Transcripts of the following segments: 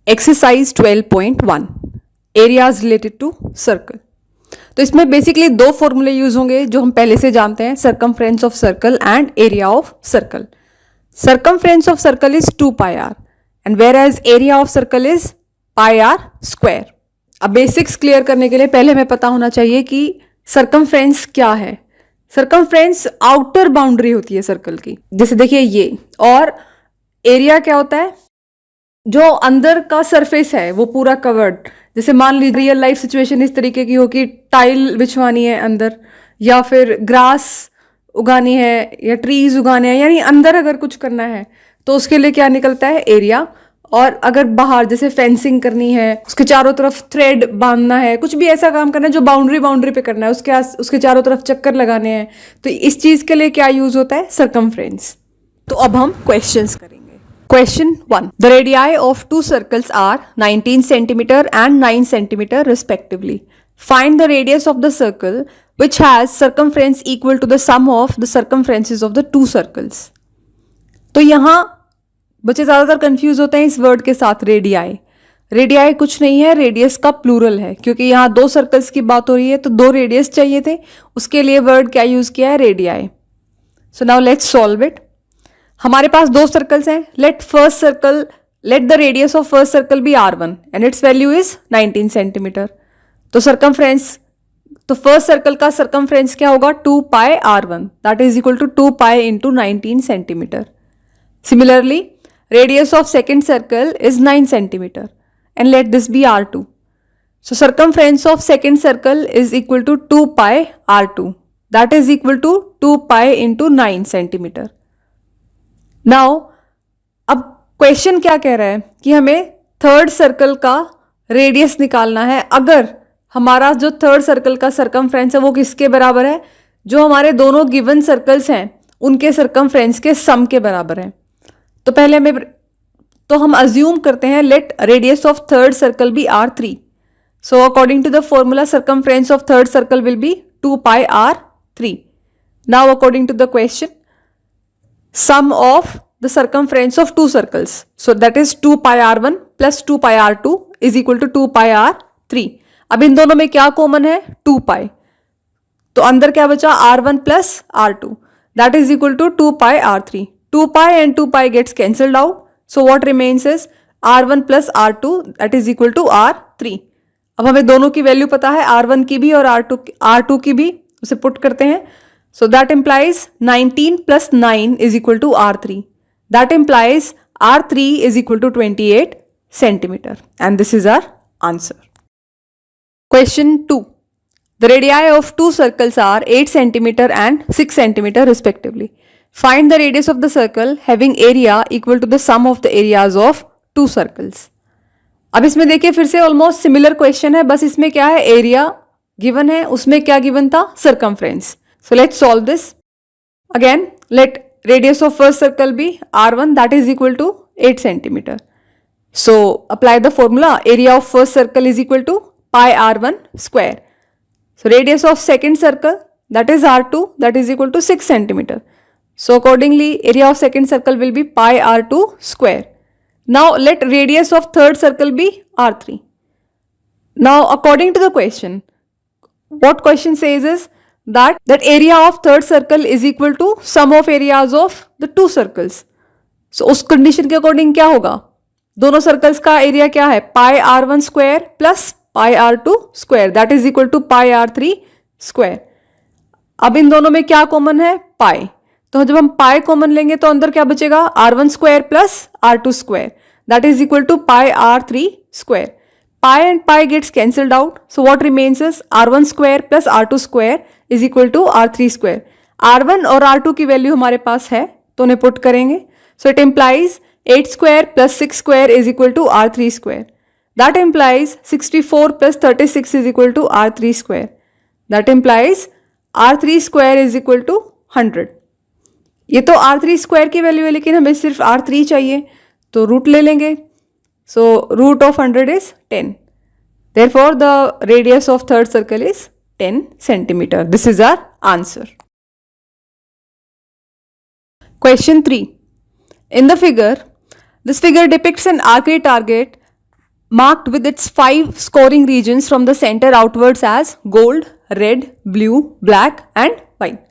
Exercise 12.1 areas related to circle. तो इसमें basically दो फॉर्मूले यूज होंगे जो हम पहले से जानते हैं, circumference of circle and area of circle. Circumference of circle is 2 pi r and whereas area of circle is pi are square. अब बेसिक्स क्लियर करने के लिए पहले हमें पता होना चाहिए कि सर्कमफ्रेंस क्या है। सर्कमफ्रेंस आउटर बाउंड्री होती है सर्कल की, जैसे देखिए ये, और एरिया क्या होता है, जो अंदर का सरफेस है वो पूरा कवर्ड। जैसे मान लीजिए रियल लाइफ सिचुएशन इस तरीके की हो कि टाइल बिछवानी है अंदर, या फिर ग्रास उगानी है, या ट्रीज उगाने हैं, यानी अंदर अगर कुछ करना है तो उसके लिए क्या निकलता है, एरिया। और अगर बाहर जैसे फेंसिंग करनी है, उसके चारों तरफ थ्रेड बांधना है, कुछ भी ऐसा काम करना है जो बाउंड्री पे करना है, उसके चारों तरफ चक्कर लगाने हैं, तो इस चीज के लिए क्या यूज होता है, सर्कमफ्रेंस। तो अब हम क्वेश्चंस करेंगे। Question 1. The radii of two circles are 19 centimeter and 9 centimeter respectively. Find the radius of the circle which has circumference equal to the sum of the circumferences of the two circles. तो यहाँ बच्चे ज़्यादातर confuse होते हैं इस word के साथ, radii. Radii कुछ नहीं है, रेडियस का प्लूरल है, क्योंकि यहाँ दो सर्कल्स की बात हो रही है तो दो रेडियस चाहिए थे, उसके लिए वर्ड क्या यूज किया है, radii. So now let's solve it. हमारे पास दो सर्कल्स हैं। Let the radius of first circle be r1 and its value is 19 centimetre. तो सर्कमफ्रेंस, तो फर्स्ट सर्कल का सर्कमफ्रेंस क्या होगा, 2 pi r1, that is equal to 2 pi into 19 centimetre. Similarly radius of second circle is 9 centimetre and let this be r2। So circumference of second circle is equal to 2 pi r2, that is equal to 2 pi into 9 centimetre. Now अब question क्या कह रहा है कि हमें third circle का radius निकालना है। अगर हमारा जो थर्ड सर्कल का सर्कमफ्रेंस है वो किसके बराबर है, जो हमारे दोनों गिवन सर्कल्स हैं उनके सर्कमफ्रेंस के सम के बराबर है। तो हम अज्यूम करते हैं let radius of third circle be r3। So according to the formula circumference of third circle will be 2 pi r3। Now according to the question, sum of the circumference of two circles, so that is 2 pi r1 plus 2 pi r2 is equal to 2 pi r3। अब इन दोनों में क्या common है, 2 pi, तो अंदर क्या बचा, r1 plus r2, that is equal to 2 pi r3। 2 pi and 2 pi gets cancelled out, so what remains is r1 plus r2 that is equal to r3। अब हमें दोनों की वैल्यू पता है, r1 की भी और r2 की भी, उसे पुट करते हैं। So that implies 19 plus 9 is equal to R3. That implies R3 is equal to 28 centimeter. And this is our answer. Question 2. The radii of two circles are 8 centimeter and 6 centimeter respectively. Find the radius of the circle having area equal to the sum of the areas of two circles. अब इसमें देखिए फिर से almost similar question है, बस इसमें क्या है, एरिया गिवन है, उसमें क्या गिवन था, circumference. So let's solve this. Again, let radius of first circle be r1, that is equal to 8 centimeter. So apply the formula, area of first circle is equal to pi r1 square. So radius of second circle, that is r2, that is equal to 6 centimeter. So accordingly area of second circle will be pi r2 square. Now let radius of third circle be r3. Now according to the question, what question says is that area of third circle is equal to sum of areas of the two circles. So उस condition के according क्या होगा, दोनों circles का area क्या है, pi r1 square plus pi r2 square, that is equal to pi r3 square. अब इन दोनों में क्या कॉमन है, पाई, तो जब हम पाई कॉमन लेंगे तो अंदर क्या बचेगा, r1 square plus r2 square, that is equal to pi r3 square. Pi and pi gets cancelled out, so what remains is r1 square plus r2 square is equal to r3 square। r1 और r2 की value हमारे पास है तो उन्हें put करेंगे। So it implies 8 square plus 6 square is equal to r3 square। That implies 64 plus 36 is equal to r3 square। That implies r3 square is equal to 100। ये तो r3 square की value है, लेकिन हमें सिर्फ r3 चाहिए तो रूट ले लेंगे। So root of 100 is 10. Therefore the radius of third circle is 10 centimeter. This is our answer. Question 3. In the figure, this figure depicts an arcade target marked with its 5 scoring regions from the center outwards as gold, red, blue, black and white.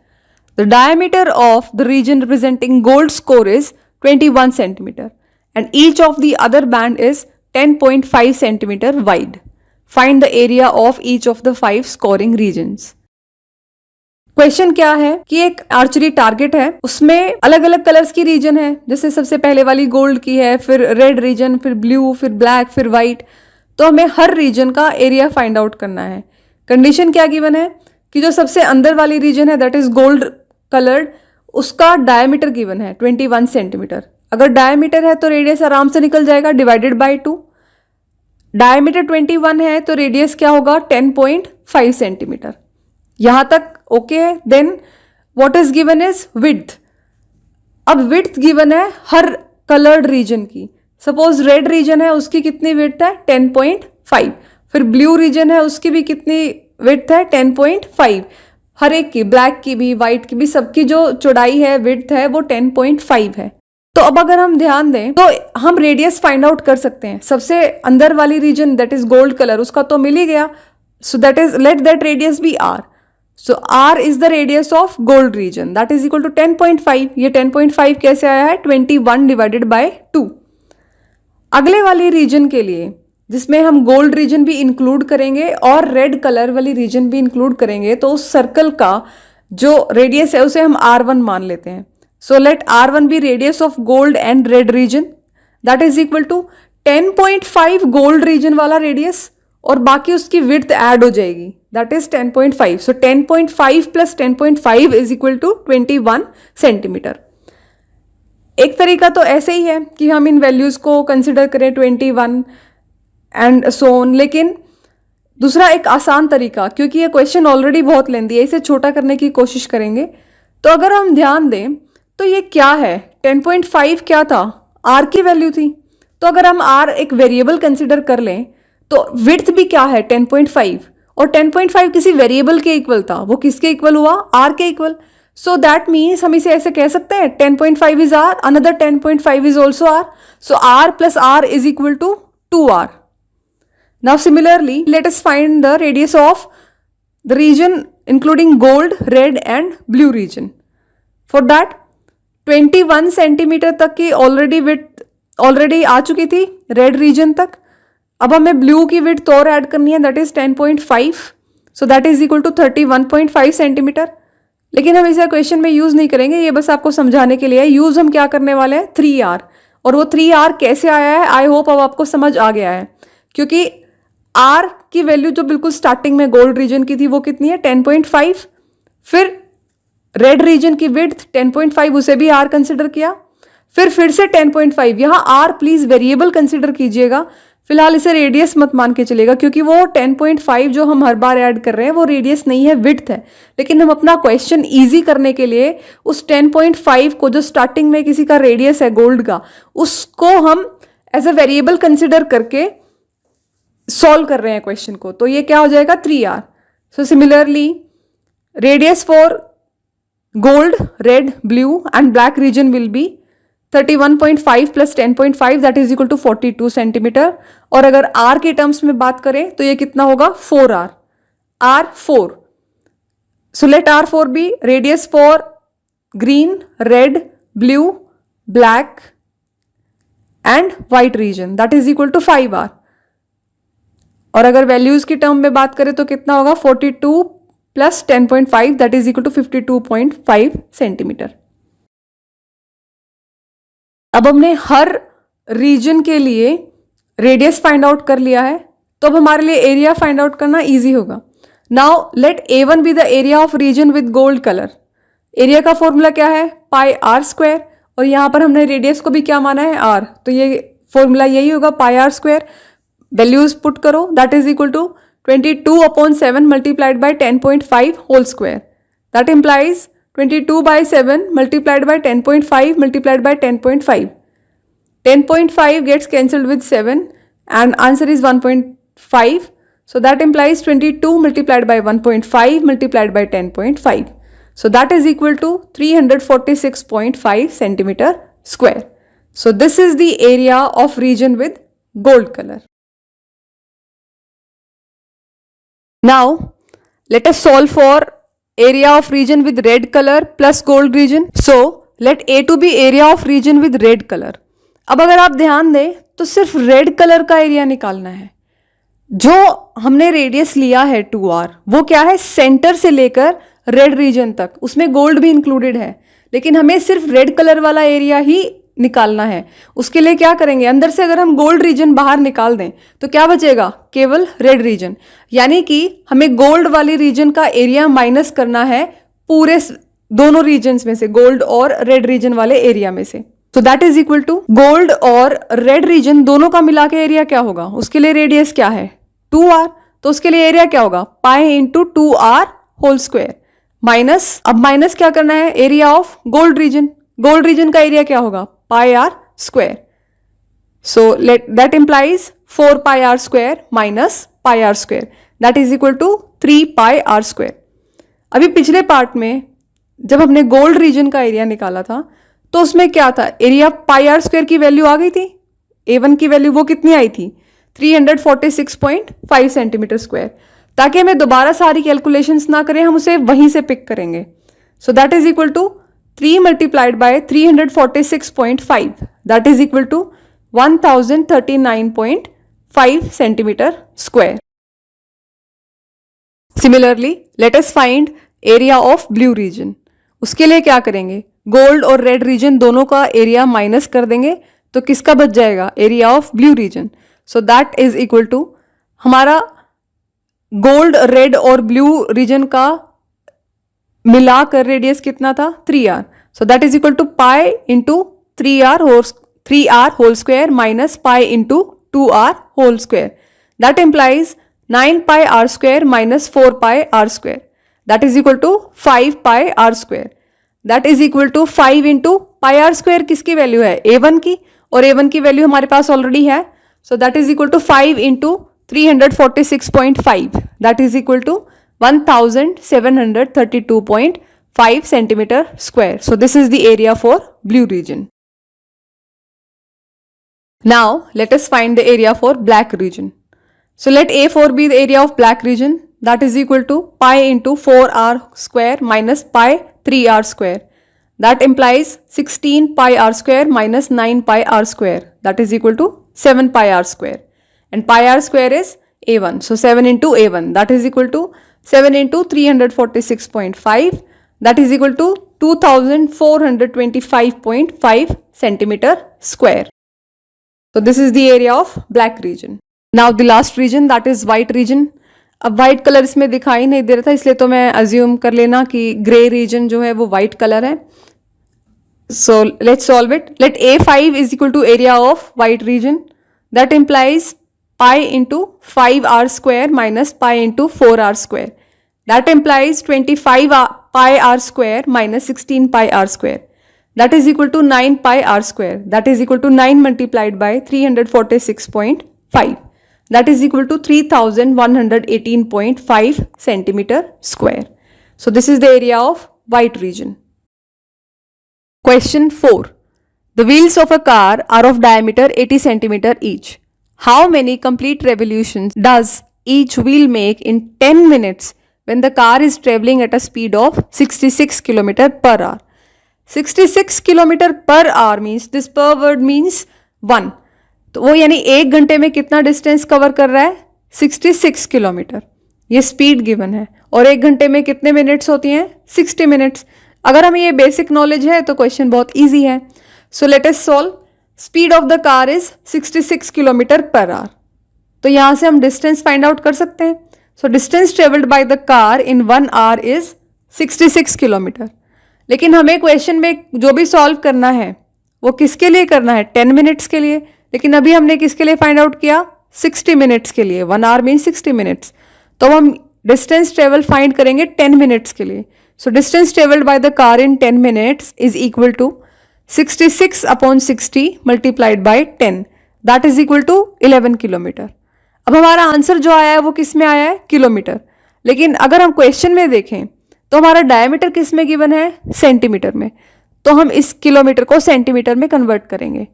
The diameter of the region representing gold score is 21 centimeter and each of the other band is 10.5 centimeter wide. Find the area of each of the 5 scoring regions. Question क्या है कि एक archery target है, उसमें अलग अलग colours की reason है, जैसे सबसे पहले वाली गोल्ड की है, फिर रेड रीजन, फिर ब्लू, फिर ब्लैक, फिर वाइट. तो हमें हर रीजन का एरिया फाइंड आउट करना है. कंडीशन क्या गिवन है कि जो सबसे अंदर वाली रीजन है दैट इज गोल्ड कलर्ड, उसका डायमीटर गिवन है 21 सेंटीमीटर. अगर डायमीटर है तो रेडियस आराम से निकल जाएगा, डिवाइडेड बाय 2. डायमीटर 21 है तो रेडियस क्या होगा 10.5 सेंटीमीटर. यहां तक ओके है. Then what is given is width. अब विड्थ गिवन है हर कलर्ड रीजन की. सपोज रेड रीजन है उसकी कितनी विड्थ है 10.5. फिर ब्लू रीजन है उसकी भी कितनी विड्थ है 10.5. हर एक की, ब्लैक की भी, वाइट की भी, सबकी जो चौड़ाई है विड्थ है वो 10.5 है. तो अब अगर हम ध्यान दें तो हम रेडियस फाइंड आउट कर सकते हैं. सबसे अंदर वाली region that is gold colour, उसका तो मिल ही गया. So that is, let that radius be R. So R is the radius of gold region, that is equal to 10.5. ये 10.5 कैसे आया है 21 डिवाइडेड बाय 2. अगले वाली रीजन के लिए जिसमें हम गोल्ड रीजन भी इंक्लूड करेंगे और रेड कलर वाली रीजन भी इंक्लूड करेंगे, तो उस सर्कल का जो रेडियस है उसे हम R1 मान लेते हैं. So let R1 be radius of gold and red region, that is equal to 10.5 gold region वाला रेडियस और बाकी उसकी विड्थ ऐड हो जाएगी, that is 10.5. So 10.5 plus 10.5 is equal to 21 centimetre. एक तरीका तो ऐसे ही है कि हम इन वैल्यूज को कंसिडर करें 21 एंड सो ऑन, लेकिन दूसरा एक आसान तरीका, क्योंकि ये क्वेश्चन ऑलरेडी बहुत लेंदी है, इसे छोटा करने की कोशिश करेंगे. तो अगर हम ध्यान दें तो ये क्या है 10.5 क्या था, आर की वैल्यू थी. तो अगर हम आर एक वेरिएबल कंसिडर कर लें तो विड्थ भी क्या है 10.5 और 10.5 किसी वेरिएबल के इक्वल था, वो किसके इक्वल हुआ आर के इक्वल. सो दैट मीन्स हम इसे ऐसे कह सकते हैं 10.5 is R, another 10.5 is also R. So R plus R is equal to 2r. Now similarly let us find the radius of the region including gold, red and blue region. For that 21 centimetre तक की already width already आ चुकी थी red region तक. अब हमें blue की width और add करनी है, that is 10.5. So that is equal to 31.5 centimetre. लेकिन हम इसे क्वेश्चन में यूज नहीं करेंगे, ये बस आपको समझाने के लिए है. यूज हम क्या करने वाले हैं 3r. और वो 3r कैसे आया है, आई होप अब आपको समझ आ गया है, क्योंकि r की वैल्यू जो बिल्कुल स्टार्टिंग में गोल्ड रीजन की थी वो कितनी है 10.5. फिर रेड रीजन की विड्थ 10.5, उसे भी r कंसिडर किया. फिर से 10.5. यहाँ r प्लीज वेरिएबल कंसिडर कीजिएगा, फिलहाल इसे रेडियस मत मान के चलेगा, क्योंकि वो 10.5 जो हम हर बार ऐड कर रहे हैं वो रेडियस नहीं है, विड्थ है. लेकिन हम अपना क्वेश्चन इजी करने के लिए उस 10.5 को जो स्टार्टिंग में किसी का रेडियस है गोल्ड का, उसको हम एज अ वेरिएबल कंसिडर करके सॉल्व कर रहे हैं क्वेश्चन को. तो ये क्या हो जाएगा 3r. So similarly radius for gold, red, blue and black region will be 31.5 plus 10.5 that is equal to 42 centimetre. और अगर r के टर्म्स में बात करें तो ये कितना होगा 4r. R4. So let R4 be radius for green, red, blue, black and white region, that is equal to 5r. और अगर वैल्यूज की टर्म में बात करें तो कितना होगा 42 plus 10.5 that is equal to 52.5 centimetre. अब हमने हर रीजन के लिए रेडियस फाइंड आउट कर लिया है, तो अब हमारे लिए एरिया फाइंड आउट करना इजी होगा. Now let A1 be the area of region with gold colour. Area का फॉर्मूला क्या है पाई आर स्क्वायर, और यहाँ पर हमने रेडियस को भी क्या माना है r, तो ये फॉर्मूला यही होगा pi are square. Values put करो, that is equal to 22/7 multiplied by 10.5 whole square. That implies 22/7 multiplied by 10.5 multiplied by 10.5. 10.5 gets cancelled with 7 and answer is 1.5. So that implies 22 multiplied by 1.5 multiplied by 10.5. So that is equal to 346.5 centimeter square. So this is the area of region with gold color. Now let us solve for area of region with red color plus gold region. So let A to be area of region with red color. अब अगर आप ध्यान दें तो सिर्फ red colour का area निकालना है. जो हमने रेडियस लिया है 2r वो क्या है, सेंटर से लेकर रेड रीजन तक, उसमें गोल्ड भी इंक्लूडेड है, लेकिन हमें सिर्फ रेड कलर वाला एरिया ही निकालना है. उसके लिए क्या करेंगे, अंदर से अगर हम गोल्ड रीजन बाहर निकाल दें तो क्या बचेगा, केवल रेड रीजन. यानी कि हमें गोल्ड वाली रीजन का एरिया माइनस करना है पूरे दोनों रीजन्स में से, गोल्ड और रेड रीजन वाले एरिया में से. तो that is equal to gold और रेड रीजन दोनों का मिला के एरिया क्या होगा, उसके लिए रेडियस क्या है 2r, तो उसके लिए एरिया क्या होगा pi into 2r whole square minus, अब माइनस क्या करना है, area of gold region. Gold region का एरिया क्या होगा pi are square. So let that implies 4 pi are square minus pi are square, that is equal to 3 pi are square. अभी पिछले part में जब हमने गोल्ड रीजन का area निकाला था तो उसमें क्या था, एरिया पाई आर स्क्वायर की वैल्यू आ गई थी, A1 की वैल्यू वो कितनी आई थी 346.5 सेंटीमीटर स्क्वायर. ताकि हमें दोबारा सारी कैलकुलेशंस ना करें, हम उसे वहीं से पिक करेंगे. So that is equal to 3 multiplied by 346.5, that is equal to 1039.5 centimeter square. Similarly, let us find area of blue region. उसके लिए क्या करेंगे, गोल्ड और रेड रीजन दोनों का एरिया माइनस कर देंगे तो किसका बच जाएगा, area of blue region. So that is equal to हमारा गोल्ड, रेड और ब्लू रीजन का मिलाकर रेडियस कितना था 3r. So that is equal to pi into 3r whole square minus pi into 2r whole square. That implies 9 pi are square minus 4 pi are square, that is equal to 5 pi are square. That is equal to 5 into pi are square किसकी value है A1 की, और A1 की value हमारे पास already है. So that is equal to 5 into 346.5, that is equal to 1732.5 centimeter square. So this is the area for blue region. Now let us find the area for black region. So let A4 be the area of black region, that is equal to pi into 4r square minus pi 3r square. That implies 16 pi r square minus 9 pi r square, that is equal to 7 pi r square. And pi r square is A1. So 7 into A1, that is equal to 7 into 346.5, that is equal to 2425.5 centimeter square. So this is the area of black region. Now the last region, that is white region. अब white colour इसमें दिखाई नहीं दे रहा था, इसलिए तो मैं assume कर लेना कि ग्रे रीजन जो है वो white कलर है. So let's solve it. Let A5 is equal to area of white region. That implies pi into 5r square minus pi into 4r square. That implies 25 pi r square minus 16 pi r square. That is equal to 9 pi r square. That is equal to 9 multiplied by 346.5. That is equal to 3118.5 centimeter square. So this is the area of white region. Question 4. The wheels of a car are of diameter 80 centimeter each. How many complete revolutions does each wheel make in 10 minutes when the car is traveling at a speed of 66 km per hour? 66 km per hour means this per word means 1. तो वो यानी 1 घंटे में कितना distance cover कर रहा है 66 kilometre. ये स्पीड गिवन है. और 1 घंटे में कितने मिनट्स होती हैं 60 मिनट्स. अगर हमें ये बेसिक नॉलेज है तो क्वेश्चन बहुत ईजी है. So let us solve. Speed of the car is 66 kilometre per hour. तो यहाँ से हम डिस्टेंस फाइंड आउट कर सकते हैं. सो distance travelled by the car in 1 our is 66 kilometre. लेकिन हमें क्वेश्चन में जो भी सॉल्व करना है वो किसके लिए करना है 10 मिनट्स के लिए. लेकिन अभी हमने किसके लिए फाइंड आउट किया 60 मिनट्स के लिए. 1 आवर मीन 60 मिनट्स. तो हम डिस्टेंस ट्रेवल फाइंड करेंगे 10 मिनट्स के लिए. So distance travelled by the car in 10 minutes is equal to 66 upon 60 multiplied by 10, that is equal to 11 kilometre. अब हमारा आंसर जो आया है वो किस में आया है किलोमीटर. लेकिन अगर हम क्वेश्चन में देखें तो हमारा डायमीटर किस में गिवन है सेंटीमीटर में. तो हम इस किलोमीटर को सेंटीमीटर में कन्वर्ट करेंगे.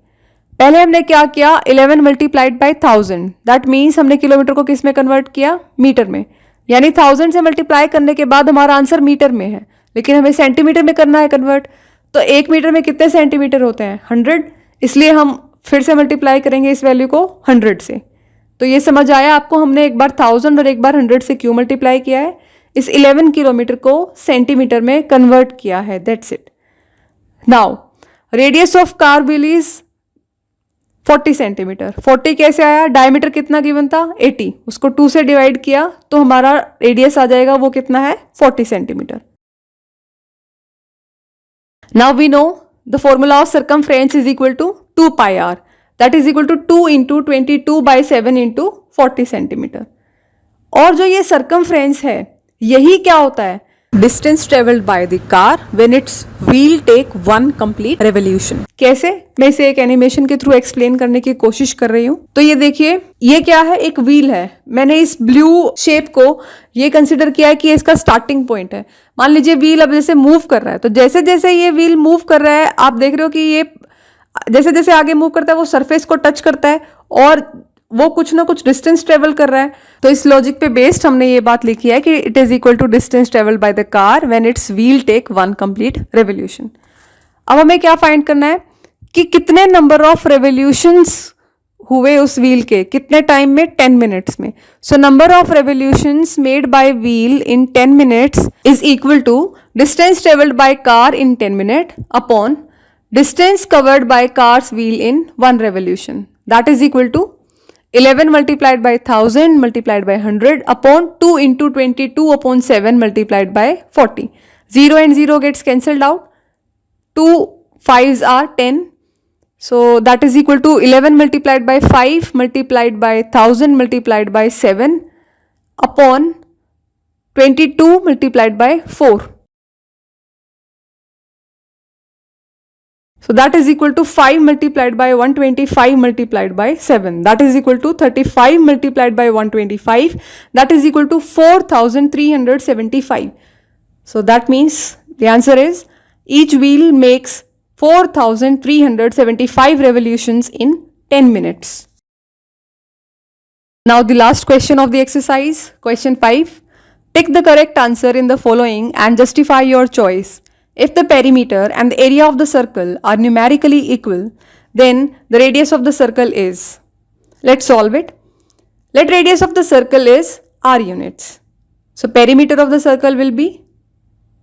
पहले हमने क्या किया 11 मल्टीप्लाइड बाय 1000, दैट मीन्स हमने किलोमीटर को किस में कन्वर्ट किया मीटर में. यानी 1000 से मल्टीप्लाई करने के बाद हमारा आंसर मीटर में है, लेकिन हमें सेंटीमीटर में करना है कन्वर्ट। तो 1 मीटर में कितने सेंटीमीटर होते हैं? 100, इसलिए हम फिर से मल्टीप्लाई करेंगे इस वैल्यू को 100 से। तो ये समझ आया आपको, हमने एक बार 1000 और एक बार 100 से क्यों मल्टीप्लाई किया है? इस 11 किलोमीटर को सेंटीमीटर में कन्वर्ट किया है, that's it. Now radius of car wheel is 40 centimetre. 40 कैसे आया? डायमीटर कितना गिवन था? 80, उसको 2 से डिवाइड किया तो हमारा रेडियस आ जाएगा, वो कितना है? 40 centimetre. Now we know the formula of circumference is equal to 2 pi r, that is equal to 2 into 22/7 into 40 centimetre. और जो ये सर्कमफ्रेंस है, यही क्या होता है? Distance travelled by the car when its wheel take 1 complete revolution. कैसे? मैं इसे एक एनिमेशन के थ्रू एक्सप्लेन करने की कोशिश कर रही हूं। तो ये देखिए, ये क्या है? एक व्हील है। मैंने इस ब्लू शेप को ये कंसिडर किया है कि इसका स्टार्टिंग पॉइंट है। मान लीजिए व्हील अब जैसे मूव कर रहा है, तो जैसे जैसे ये व्हील मूव कर रहा है, आप देख रहे हो कि ये जैसे जैसे आगे मूव करता है वो सरफेस को टच करता है और वो कुछ ना कुछ डिस्टेंस ट्रेवल कर रहा है। तो इस लॉजिक पे बेस्ड हमने ये बात लिखी है कि it is equal to distance travel by the car when its wheel take 1 complete revolution. अब हमें क्या फाइंड करना है कि कितने नंबर ऑफ रेवोल्यूशंस हुए उस व्हील के, कितने टाइम में? 10 मिनट्स में। So number of revolutions made by wheel in 10 minutes is equal to distance travelled by car in 10 minute upon distance covered by car's wheel in 1 revolution, that is equal to 11 multiplied by 1000 multiplied by 100 upon 2 into 22/7 multiplied by 40. 0 and 0 gets cancelled out. 2 5s are 10. So that is equal to 11 multiplied by 5 multiplied by 1000 multiplied by 7 upon 22 multiplied by 4. So that is equal to 5 multiplied by 125 multiplied by 7. That is equal to 35 multiplied by 125. That is equal to 4375. So that means the answer is each wheel makes 4375 revolutions in 10 minutes. Now the last question of the exercise, question 5. Pick the correct answer in the following and justify your choice. If the perimeter and the area of the circle are numerically equal, then the radius of the circle is. Let's solve it. Let radius of the circle is r units. So perimeter of the circle will be,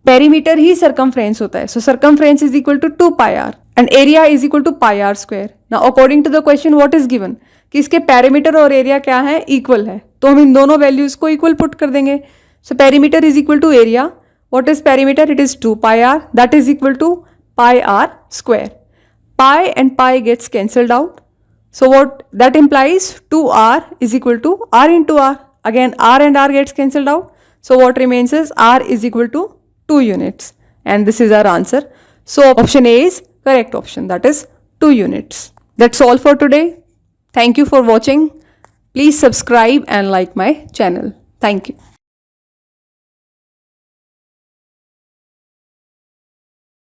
perimeter he circumference होता है. So circumference is equal to 2 pi r and area is equal to pi r square. Now according to the question what is given? कि इसके perimeter और area क्या है? Equal है. तो हम इन दोनों values को equal put कर देंगे. So perimeter is equal to area. What is perimeter? It is 2 pi r, that is equal to pi r square. Pi and pi gets cancelled out. So what that implies? 2r is equal to r into r. Again r and r gets cancelled out. So what remains is r is equal to 2 units. And this is our answer. So option A is correct option, that is 2 units. That's all for today. Thank you for watching. Please subscribe and like my channel. Thank you.